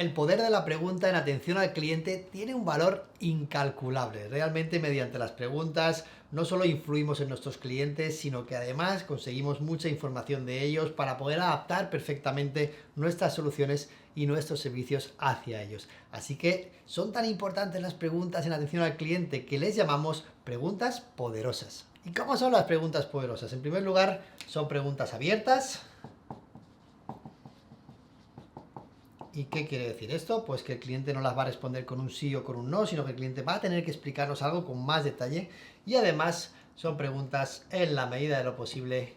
El poder de la pregunta en atención al cliente tiene un valor incalculable. Realmente mediante las preguntas no solo influimos en nuestros clientes, sino que además conseguimos mucha información de ellos para poder adaptar perfectamente nuestras soluciones y nuestros servicios hacia ellos. Así que son tan importantes las preguntas en atención al cliente que les llamamos preguntas poderosas. ¿Y cómo son las preguntas poderosas? En primer lugar, son preguntas abiertas. ¿Y qué quiere decir esto? Pues que el cliente no las va a responder con un sí o con un no, sino que el cliente va a tener que explicarnos algo con más detalle y además son preguntas en la medida de lo posible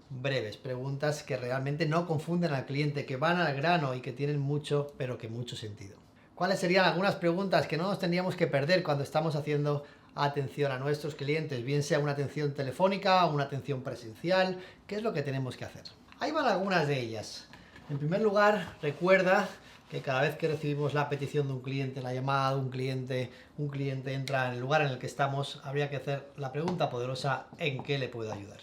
breves, preguntas que realmente no confunden al cliente, que van al grano y que tienen mucho, pero que mucho sentido. ¿Cuáles serían algunas preguntas que no nos tendríamos que perder cuando estamos haciendo atención a nuestros clientes? Bien sea una atención telefónica o una atención presencial, ¿qué es lo que tenemos que hacer? Ahí van algunas de ellas. En primer lugar, recuerda que cada vez que recibimos la petición de un cliente, la llamada de un cliente entra en el lugar en el que estamos, habría que hacer la pregunta poderosa: ¿en qué le puedo ayudar?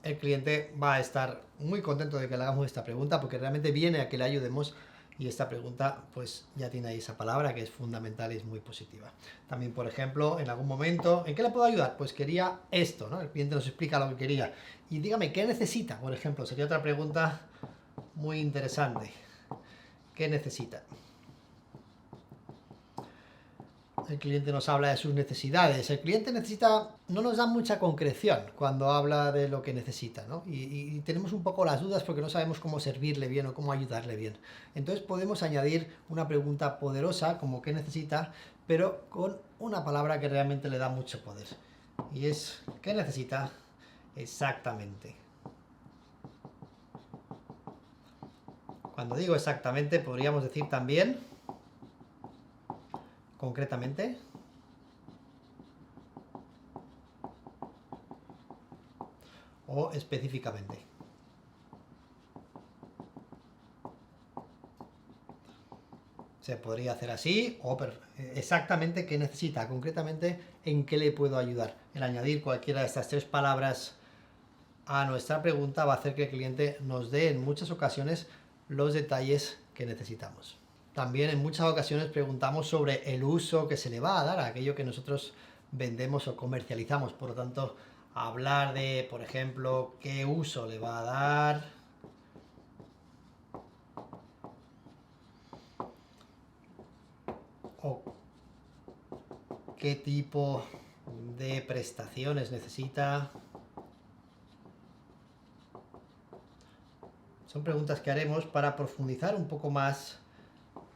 El cliente va a estar muy contento de que le hagamos esta pregunta porque realmente viene a que le ayudemos y esta pregunta pues ya tiene ahí esa palabra que es fundamental y es muy positiva. También, por ejemplo, en algún momento, ¿en qué le puedo ayudar? Pues quería esto, ¿no? El cliente nos explica lo que quería y dígame, ¿qué necesita? Por ejemplo, sería otra pregunta muy interesante. ¿Qué necesita? El cliente nos habla de sus necesidades. El cliente no nos da mucha concreción cuando habla de lo que necesita, ¿no? Y tenemos un poco las dudas porque no sabemos cómo servirle bien o cómo ayudarle bien. Entonces podemos añadir una pregunta poderosa como ¿qué necesita? Pero con una palabra que realmente le da mucho poder. Y es ¿qué necesita exactamente? Cuando digo exactamente, podríamos decir también concretamente o específicamente. Se podría hacer así o exactamente qué necesita, concretamente en qué le puedo ayudar. El añadir cualquiera de estas tres palabras a nuestra pregunta va a hacer que el cliente nos dé en muchas ocasiones los detalles que necesitamos. También en muchas ocasiones preguntamos sobre el uso que se le va a dar a aquello que nosotros vendemos o comercializamos. Por lo tanto, hablar de, por ejemplo, qué uso le va a dar, o qué tipo de prestaciones necesita. Son preguntas que haremos para profundizar un poco más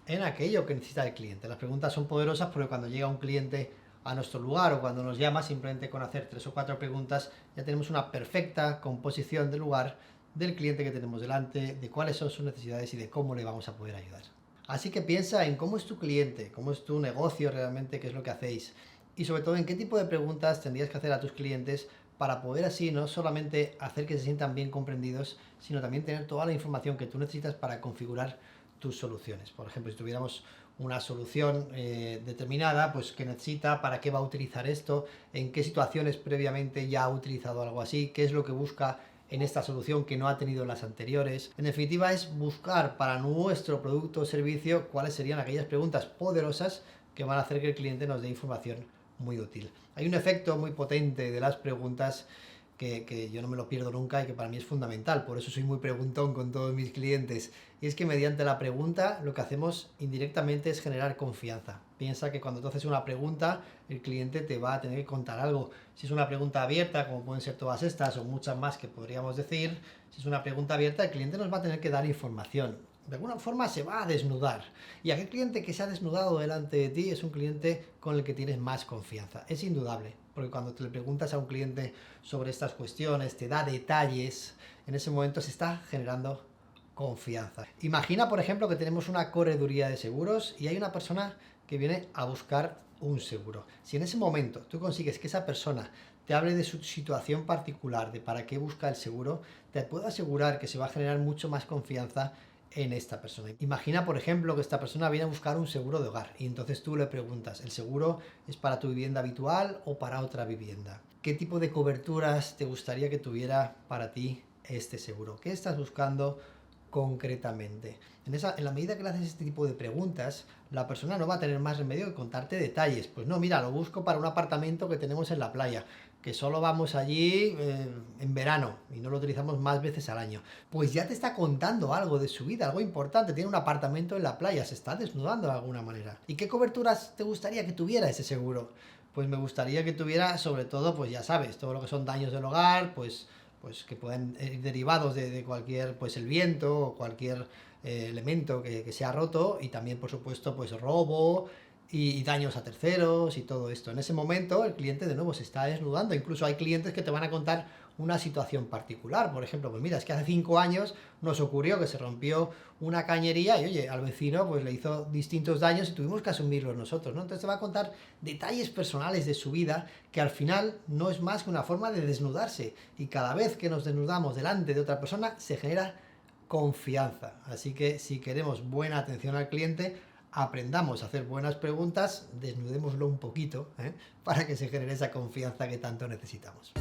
en aquello que necesita el cliente. Las preguntas son poderosas porque cuando llega un cliente a nuestro lugar o cuando nos llama, simplemente con hacer 3 o 4 preguntas ya tenemos una perfecta composición del lugar, del cliente que tenemos delante, de cuáles son sus necesidades y de cómo le vamos a poder ayudar. Así que piensa en cómo es tu cliente, cómo es tu negocio realmente, qué es lo que hacéis y sobre todo en qué tipo de preguntas tendrías que hacer a tus clientes para poder así no solamente hacer que se sientan bien comprendidos, sino también tener toda la información que tú necesitas para configurar tus soluciones. Por ejemplo, si tuviéramos una solución determinada, pues qué necesita, para qué va a utilizar esto, en qué situaciones previamente ya ha utilizado algo así, qué es lo que busca en esta solución que no ha tenido en las anteriores. En definitiva, es buscar para nuestro producto o servicio cuáles serían aquellas preguntas poderosas que van a hacer que el cliente nos dé información muy útil. Hay un efecto muy potente de las preguntas que yo no me lo pierdo nunca y que para mí es fundamental, por eso soy muy preguntón con todos mis clientes, y es que mediante la pregunta lo que hacemos indirectamente es generar confianza. Piensa que cuando tú haces una pregunta, el cliente te va a tener que contar algo. Si es una pregunta abierta, como pueden ser todas estas o muchas más que podríamos decir, si es una pregunta abierta, el cliente nos va a tener que dar información. De alguna forma se va a desnudar. Y aquel cliente que se ha desnudado delante de ti es un cliente con el que tienes más confianza. Es indudable, porque cuando te le preguntas a un cliente sobre estas cuestiones, te da detalles, en ese momento se está generando confianza. Imagina, por ejemplo, que tenemos una correduría de seguros y hay una persona que viene a buscar un seguro. Si en ese momento tú consigues que esa persona te hable de su situación particular, de para qué busca el seguro, te puedo asegurar que se va a generar mucho más confianza en esta persona. Imagina, por ejemplo, que esta persona viene a buscar un seguro de hogar y entonces tú le preguntas, ¿el seguro es para tu vivienda habitual o para otra vivienda? qué tipo de coberturas te gustaría que tuviera para ti este seguro. ¿Qué estás buscando concretamente? En la medida que le haces este tipo de preguntas, la persona no va a tener más remedio que contarte detalles. Pues no, mira, lo busco para un apartamento que tenemos en la playa, que solo vamos allí en verano y no lo utilizamos más veces al año. Pues ya te está contando algo de su vida, algo importante. Tiene un apartamento en la playa, se está desnudando de alguna manera. ¿Y qué coberturas te gustaría que tuviera ese seguro? Pues me gustaría que tuviera, sobre todo, pues ya sabes, todo lo que son daños del hogar, pues que pueden ir derivados de cualquier, pues el viento o cualquier elemento que se ha roto, y también, por supuesto, pues robo y daños a terceros y todo esto. En ese momento el cliente de nuevo se está desnudando. Incluso hay clientes que te van a contar una situación particular. Por ejemplo, pues mira, es que hace 5 años nos ocurrió que se rompió una cañería y oye, al vecino pues le hizo distintos daños y tuvimos que asumirlos nosotros, ¿no? Entonces te va a contar detalles personales de su vida que al final no es más que una forma de desnudarse, y cada vez que nos desnudamos delante de otra persona se genera confianza. Así que si queremos buena atención al cliente, aprendamos a hacer buenas preguntas, desnudémoslo un poquito, para que se genere esa confianza que tanto necesitamos.